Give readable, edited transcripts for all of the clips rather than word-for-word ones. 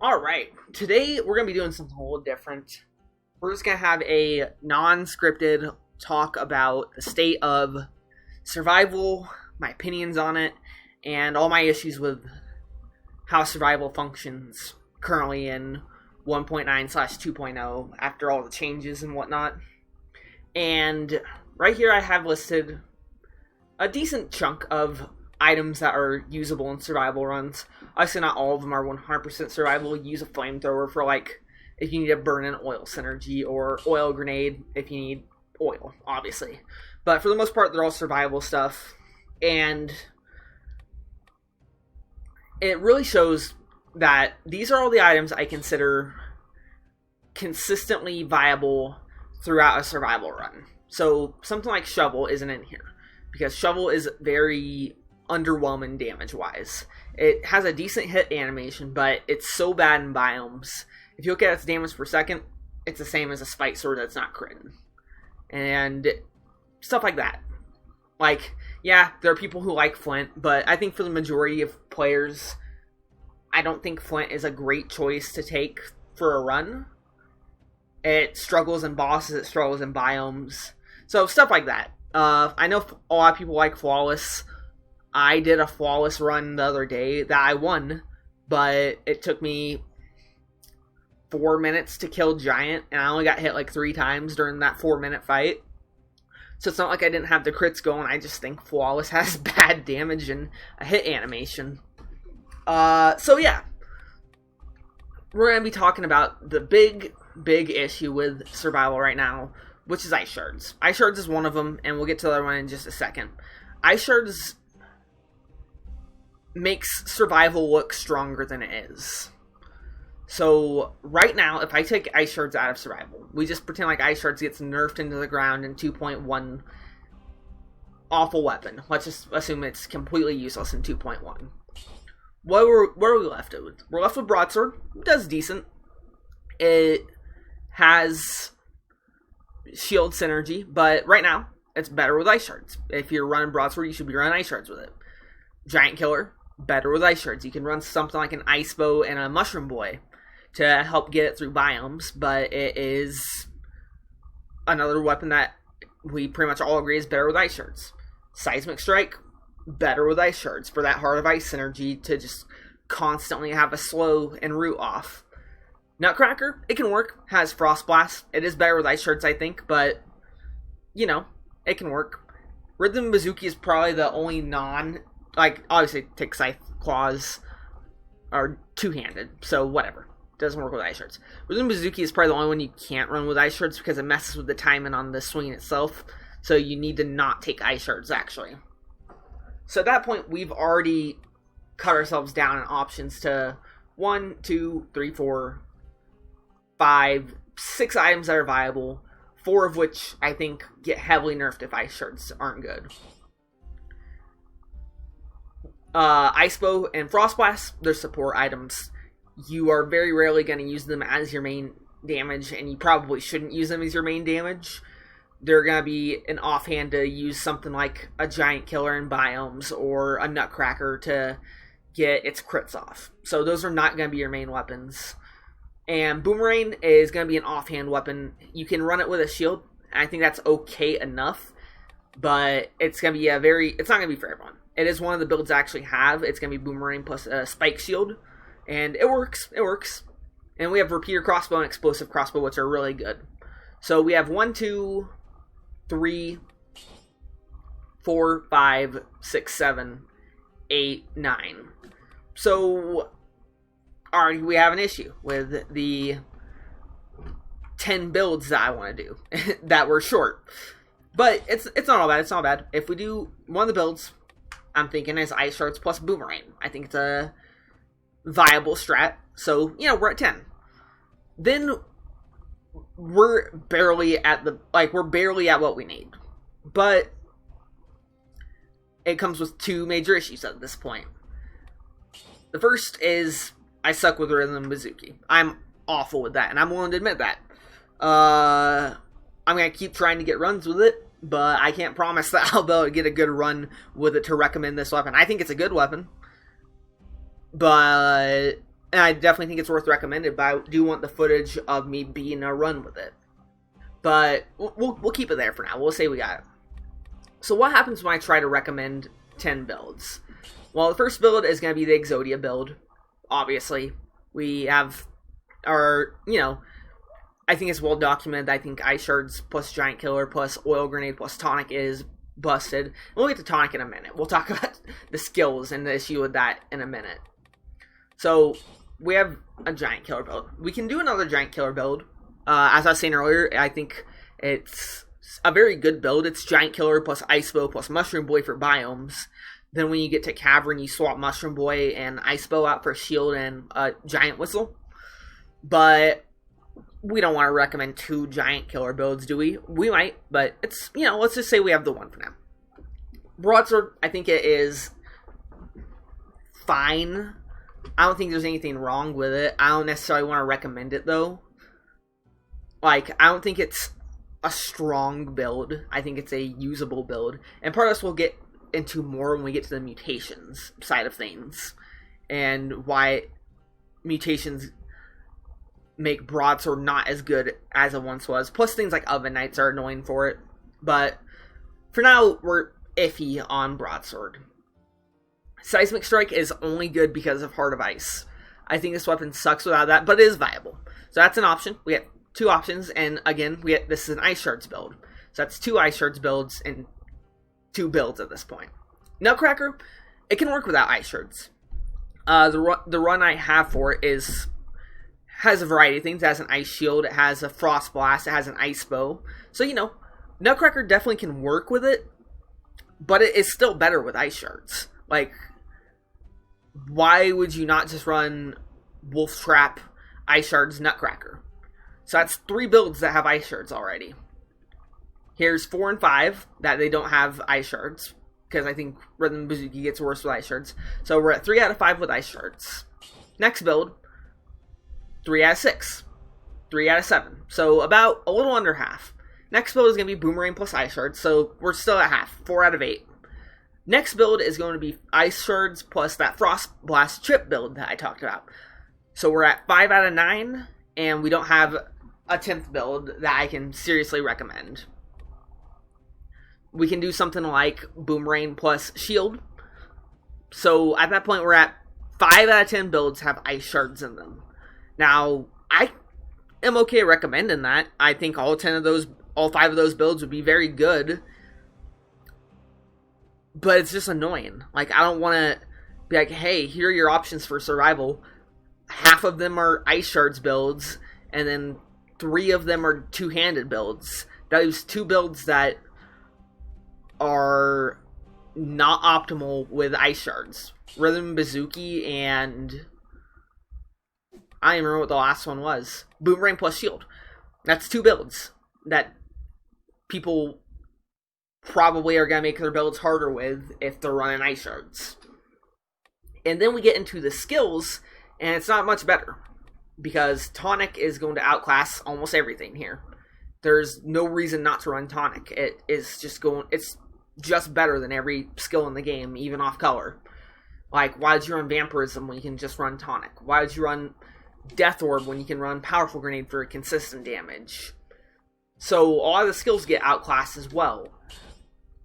Alright, today we're going to be doing something a little different. We're just going to have a non-scripted talk about the state of survival, my opinions on it, and all my issues with how survival functions currently in 1.9/2.0 after all the changes and whatnot. And right here I have listed a decent chunk of items that are usable in survival runs. Obviously not all of them are 100% survival. Use a flamethrower for if you need to burn an oil synergy, or oil grenade if you need oil, obviously. But for the most part, they're all survival stuff. And it really shows that these are all the items I consider consistently viable throughout a survival run. So something like Shovel isn't in here, because Shovel is very underwhelming damage-wise. It has a decent hit animation, but it's so bad in biomes. If you look at its damage per second, it's the same as a spike sword that's not critting. And stuff like that. Yeah, there are people who like Flint, but I think for the majority of players, I don't think Flint is a great choice to take for a run. It struggles in bosses, it struggles in biomes. So stuff like that. I know a lot of people like Flawless. I did a Flawless run the other day that I won, but it took me 4 minutes to kill Giant, and I only got hit 3 times during that 4-minute fight. So it's not like I didn't have the crits going. I just think Flawless has bad damage and a hit animation. So yeah, we're going to be talking about the big issue with survival right now, which is Ice Shards. Ice Shards is one of them, and we'll get to the other one in just a second. Ice Shards makes survival look stronger than it is. So right now, if I take Ice Shards out of survival, we just pretend like Ice Shards gets nerfed into the ground in 2.1. Awful weapon. Let's just assume it's completely useless in 2.1. What are we left with? We're left with Broadsword. It does decent. It has shield synergy, but right now, it's better with Ice Shards. If you're running Broadsword, you should be running Ice Shards with it. Giant Killer, better with Ice Shards. You can run something like an Ice Bow and a Mushroom Boy to help get it through biomes, but it is another weapon that we pretty much all agree is better with Ice Shards. Seismic Strike, better with Ice Shards for that Heart of Ice synergy to just constantly have a slow and root off. Nutcracker, it can work, has Frost Blast. It is better with Ice Shards, I think, but, it can work. Rhythm Bazooki is probably the only obviously, take Scythe Claws are two-handed, so whatever. Doesn't work with Ice Shards. Rhythm Bazooki is probably the only one you can't run with Ice Shards because it messes with the timing on the swing itself, so you need to not take Ice Shards, actually. So at that point, we've already cut ourselves down in options to 1, 2, 3, 4, 5, 6 items that are viable, 4 of which I think get heavily nerfed if Ice Shards aren't good. Ice Bow and Frost Blast, they're support items. You are very rarely going to use them as your main damage, and you probably shouldn't use them as your main damage. They're going to be an offhand to use something like a Giant Killer in biomes or a Nutcracker to get its crits off. So those are not going to be your main weapons. And Boomerang is going to be an offhand weapon. You can run it with a shield. I think that's okay enough, but it's going to be it's not going to be for everyone. It is one of the builds I actually have. It's going to be Boomerang plus a Spike Shield, and it works. It works. And we have Repeater Crossbow and Explosive Crossbow, which are really good. So we have 1, 2, 3, 4, 5, 6, 7, 8, 9. So already we have an issue with the 10 builds that I want to do that were short. But it's not all bad. It's not bad. If we do one of the builds, I'm thinking is Ice Shards plus Boomerang. I think it's a viable strat. So, we're at 10. Then we're barely at what we need. But it comes with 2 major issues at this point. The first is I suck with Rhythm Bazooki. I'm awful with that, and I'm willing to admit that. I'm going to keep trying to get runs with it, but I can't promise that I'll be able to get a good run with it to recommend this weapon. I think it's a good weapon, but And I definitely think it's worth recommended, but I do want the footage of me being a run with it. But we'll keep it there for now. We'll say we got it. So what happens when I try to recommend 10 builds? Well, the first build is going to be the Exodia build. Obviously, we have our, I think it's well documented. I think Ice Shards plus Giant Killer plus Oil Grenade plus Tonic is busted. We'll get to Tonic in a minute. We'll talk about the skills and the issue with that in a minute. So, we have a Giant Killer build. We can do another Giant Killer build. As I was saying earlier, I think it's a very good build. It's Giant Killer plus Ice Bow plus Mushroom Boy for biomes. Then when you get to Cavern, you swap Mushroom Boy and Ice Bow out for Shield and Giant Whistle. But we don't want to recommend 2 Giant Killer builds, do we? We might, but it's, let's just say we have the one for now. Broadsword, I think it is fine. I don't think there's anything wrong with it. I don't necessarily want to recommend it, though. I don't think it's a strong build. I think it's a usable build. And part of this we'll get into more when we get to the mutations side of things. And why mutations make Broadsword not as good as it once was. Plus things like Oven Knights are annoying for it. But for now, we're iffy on Broadsword. Seismic Strike is only good because of Heart of Ice. I think this weapon sucks without that, but it is viable. So that's an option. We have 2 options, and again, this is an Ice Shards build. So that's 2 Ice Shards builds and 2 builds at this point. Nutcracker, it can work without Ice Shards. The run I have for it has a variety of things. It has an Ice Shield, it has a Frost Blast, it has an Ice Bow. So, Nutcracker definitely can work with it, but it is still better with Ice Shards. Why would you not just run Wolf Trap, Ice Shards, Nutcracker? So that's 3 builds that have Ice Shards already. Here's 4 and 5 that they don't have Ice Shards, because I think Rhythm Bazooki gets worse with Ice Shards. So we're at 3 out of 5 with Ice Shards. Next build, 3 out of 6. 3 out of 7. So about a little under half. Next build is going to be Boomerang plus Ice Shards, so we're still at half. 4 out of 8. Next build is going to be Ice Shards plus that Frost Blast Chip build that I talked about. So we're at 5 out of 9, and we don't have a 10th build that I can seriously recommend. We can do something like Boomerang plus Shield. So at that point, we're at 5 out of 10 builds have Ice Shards in them. Now, I am okay recommending that. I think all 5 of those builds would be very good. But it's just annoying. I don't want to be like, hey, here are your options for survival. Half of them are Ice Shards builds, and then 3 of them are two-handed builds. Those 2 builds that are not optimal with Ice Shards. Rhythm Bazooki and I don't even remember what the last one was. Boomerang plus Shield. That's 2 builds that people probably are going to make their builds harder with if they're running Ice Shards. And then we get into the skills, and it's not much better. Because Tonic is going to outclass almost everything here. There's no reason not to run Tonic. It's just better than every skill in the game, even off color. Why would you run Vampirism when you can just run Tonic? Why would you run Death Orb when you can run Powerful Grenade for consistent damage? So a lot of the skills get outclassed as well.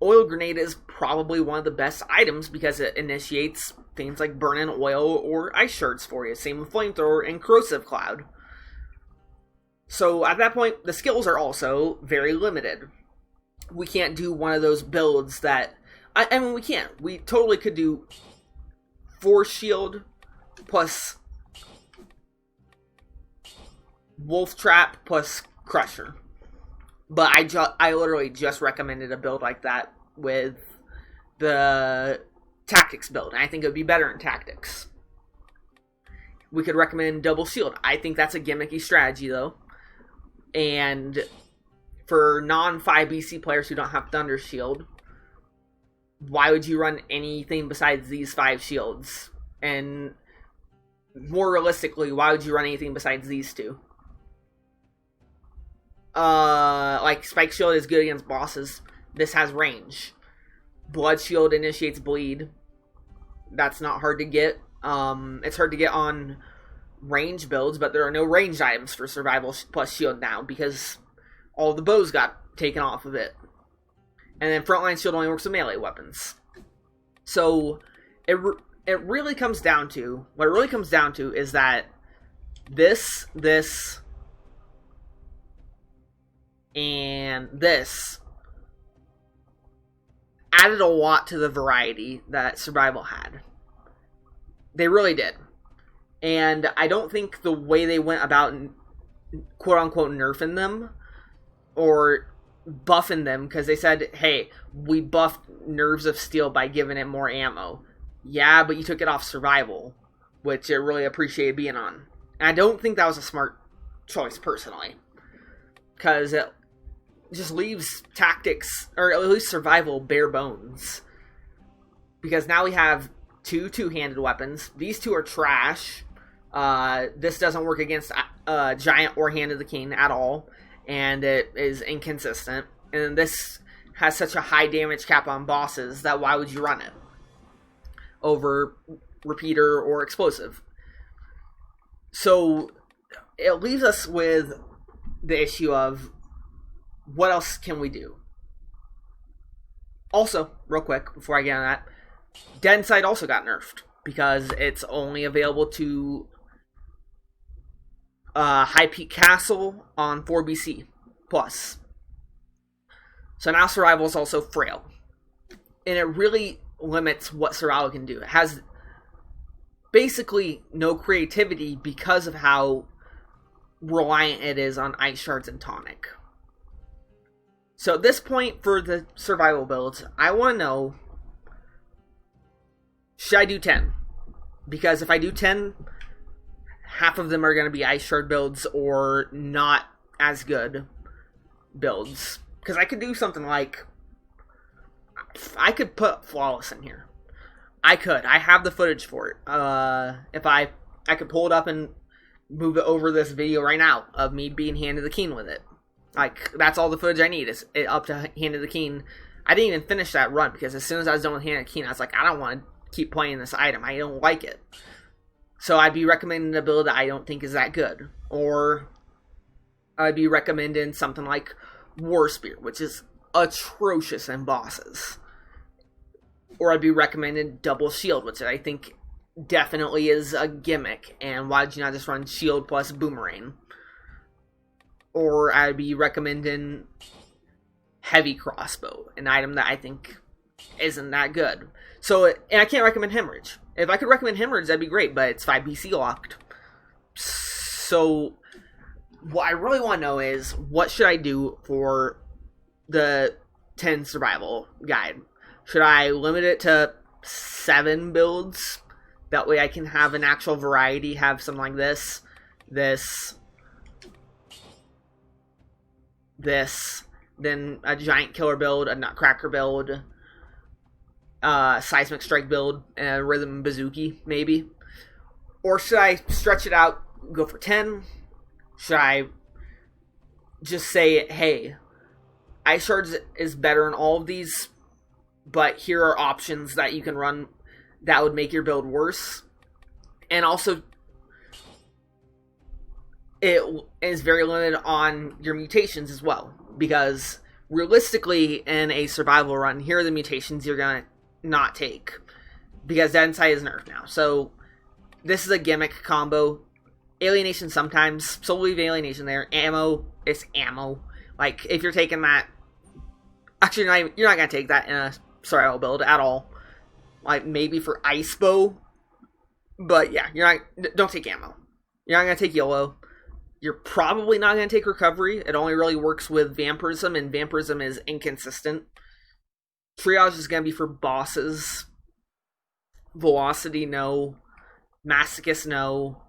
Oil Grenade is probably one of the best items because it initiates things like Burn-In Oil or Ice Shards for you. Same with Flamethrower and Corrosive Cloud. So at that point, the skills are also very limited. We can't do one of those builds that... I mean, we can't. We totally could do Force Shield plus Wolf Trap plus Crusher. But I literally just recommended a build like that with the Tactics build. And I think it would be better in Tactics. We could recommend Double Shield. I think that's a gimmicky strategy, though. And for non-5BC players who don't have Thunder Shield, why would you run anything besides these 5 shields? And more realistically, why would you run anything besides these 2? Spike Shield is good against bosses. This has range. Blood Shield initiates bleed. That's not hard to get. It's hard to get on range builds, but there are no ranged items for survival plus shield now because all the bows got taken off of it. And then frontline shield only works with melee weapons. So it really comes down to, what it really comes down to is that this, and this added a lot to the variety that survival had. They really did. And I don't think the way they went about quote-unquote nerfing them or buffing them, because they said, hey, we buffed Nerves of Steel by giving it more ammo. Yeah, but you took it off survival, which it really appreciated being on. And I don't think that was a smart choice, personally. Because it just leaves tactics, or at least survival, bare bones. Because now we have two-handed weapons. These two are trash. This doesn't work against Giant or Hand of the King at all. And it is inconsistent. And this has such a high damage cap on bosses that why would you run it over Repeater or Explosive? So it leaves us with the issue of what else can we do? Also, real quick, before I get on that, Dead Inside also got nerfed because it's only available to High Peak Castle on 4BC plus. So now survival is also frail. And it really limits what survival can do. It has basically no creativity because of how reliant it is on Ice Shards and Tonic. So at this point for the survival builds, I want to know, should I do 10? Because if I do 10, half of them are going to be Ice Shard builds or not as good builds. Because I could do something like, I could put Flawless in here. I could. I have the footage for it. If I could pull it up and move it over this video right now of me being Hand of the King with it. Like, that's all the footage I need is it up to Hand of the King. I didn't even finish that run because as soon as I was done with Hand of the King, I was like, I don't want to keep playing this item. I don't like it. So I'd be recommending a build that I don't think is that good. Or I'd be recommending something like War Spear, which is atrocious in bosses. Or I'd be recommending Double Shield, which I think definitely is a gimmick. And why did you not just run Shield plus Boomerang? Or I'd be recommending Heavy Crossbow, an item that I think isn't that good. So, and I can't recommend Hemorrhage. If I could recommend Hemorrhage, that'd be great, but it's 5BC locked. So, what I really want to know is, what should I do for the 10 survival guide? Should I limit it to 7 builds? That way I can have an actual variety, have something like this, then a Giant Killer build, a Nutcracker build, Seismic Strike build, and a Rhythm Bazooki, maybe? Or should I stretch it out, go for 10? Should I just say, hey, Ice Shards is better in all of these, but here are options that you can run that would make your build worse? And also, it is very limited on your mutations as well, because realistically in a survival run, here are the mutations you're going to not take, because Dead Inside is nerfed now. So this is a gimmick combo. Alienation sometimes, so we'll leave Alienation there. Ammo, it's ammo. Like, if you're taking that, actually you're not going to take that in a survival build at all. Like, maybe for Ice Bow, but yeah, don't take ammo. You're not going to take YOLO. You're probably not going to take Recovery. It only really works with Vampirism, and Vampirism is inconsistent. Triage is going to be for bosses. Velocity, no. Masochist, no.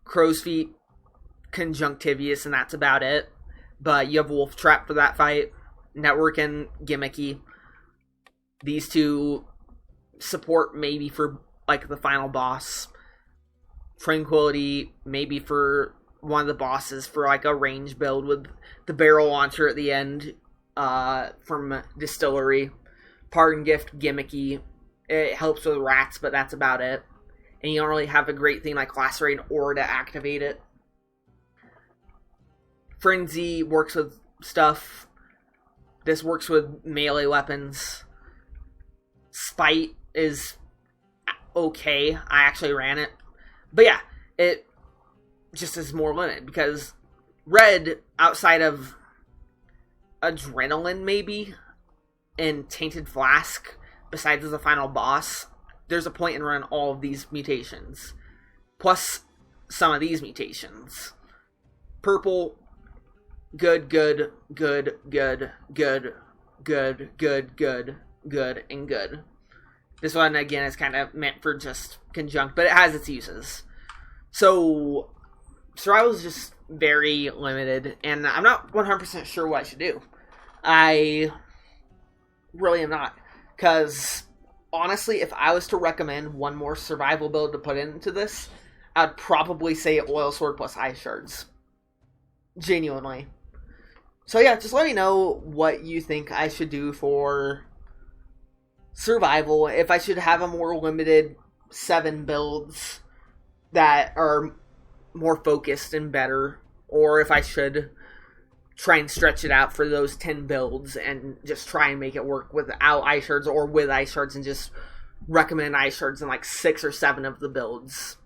Crow's Feet, Conjunctivious, and that's about it. But you have Wolf Trap for that fight. Networking, gimmicky. These two support maybe for, like, the final boss. Tranquility, maybe for one of the bosses for like a range build with the barrel launcher at the end from Distillery. Pardon Gift, gimmicky. It helps with rats, but that's about it. and you don't really have a great thing like Lacerate and Aura to activate it. Frenzy works with stuff. This works with melee weapons. Spite is okay. I actually ran it. But yeah, it just is more limited because Red, outside of Adrenaline maybe, and Tainted Flask, besides as a final boss, there's a point in running all of these mutations. Plus some of these mutations. Purple, good, good, good, good, good, good, good, good, good, and good. This one, again, is kind of meant for just conjunct, but it has its uses. So, Survival is just very limited, and I'm not 100% sure what I should do. I really am not. Because, honestly, if I was to recommend one more survival build to put into this, I'd probably say Oil Sword plus Ice Shards. Genuinely. So yeah, just let me know what you think I should do for survival. If I should have a more limited 7 builds that are more focused and better, or if I should try and stretch it out for those 10 builds and just try and make it work without Ice Shards or with Ice Shards and just recommend Ice Shards in like 6 or 7 of the builds.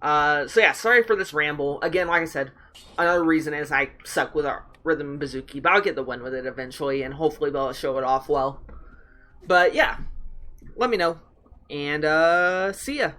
So yeah, sorry for this ramble. Again, like I said, another reason is I suck with our Rhythm Bazooki, but I'll get the win with it eventually and hopefully be able to show it off well. But yeah, let me know, and see ya.